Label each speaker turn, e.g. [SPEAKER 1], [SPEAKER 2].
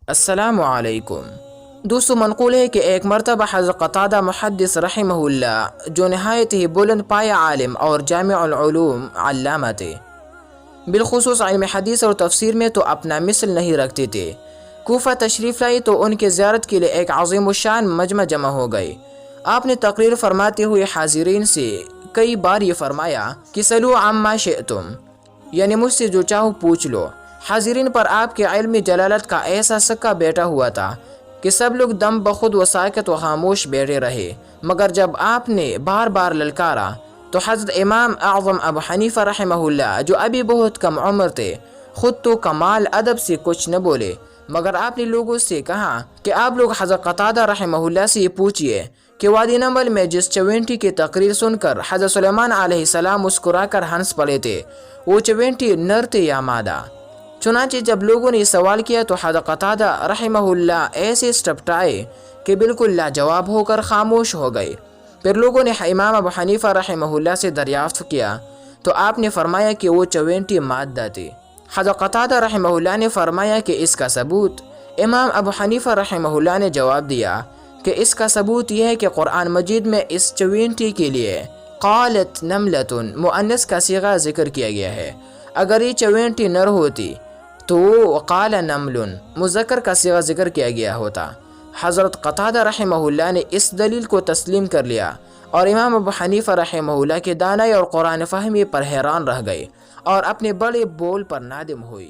[SPEAKER 1] السلام علیکم دوستو، منقول ہے کہ ایک مرتبہ حضرت قتادہ محدث رحمہ اللہ، جو نہایت ہی بلند پایہ عالم اور جامع العلوم علامہ تھے، بالخصوص علم حدیث اور تفسیر میں تو اپنا مثل نہیں رکھتے تھے، کوفہ تشریف لائی تو ان کے زیارت کے لیے ایک عظیم الشان مجمع جمع ہو گئے۔ آپ نے تقریر فرماتے ہوئے حاضرین سے کئی بار یہ فرمایا کہ سلو عما شئتم، یعنی مجھ سے جو چاہو پوچھ لو۔ حاضرین پر آپ کے علمی جلالت کا ایسا سکہ بیٹھا ہوا تھا کہ سب لوگ دم بخود و ساکت و خاموش بیٹھے رہے، مگر جب آپ نے بار بار للکارا تو حضرت امام اعظم ابو حنیفہ رحمہ اللہ، جو ابھی بہت کم عمر تھے، خود تو کمال ادب سے کچھ نہ بولے، مگر آپ نے لوگوں سے کہا کہ آپ لوگ حضرت قتادہ رحمہ اللہ سے یہ پوچھئے کہ وادی نمل میں جس چوینٹی کی تقریر سن کر حضرت سلیمان علیہ السلام مسکرا کر ہنس پڑے تھے، وہ چوینٹی نر تھے یا مادہ؟ چنانچہ جب لوگوں نے سوال کیا تو حضرت قتادہ رحمہ اللہ ایسے سٹپٹائے کہ بالکل لاجواب ہو کر خاموش ہو گئے۔ پھر لوگوں نے امام ابو حنیفہ رحمہ اللہ سے دریافت کیا تو آپ نے فرمایا کہ وہ 94 مادہ تھے۔ حضرت قتادہ رحمہ اللہ نے فرمایا کہ اس کا ثبوت؟ امام ابو حنیفہ رحمہ اللہ نے جواب دیا کہ اس کا ثبوت یہ ہے کہ قرآن مجید میں اس 94 کے لیے قالت نملۃ مؤنث کا صیغہ ذکر کیا گیا ہے۔ اگر یہ 94 نر ہوتی تو قال نمل مذکر کا صیغہ ذکر کیا گیا ہوتا۔ حضرت قتادہ رحمہ اللہ نے اس دلیل کو تسلیم کر لیا اور امام ابو حنیفہ رحمہ اللہ کے دانائی اور قرآن فہمی پر حیران رہ گئے اور اپنے بڑے بول پر نادم ہوئے۔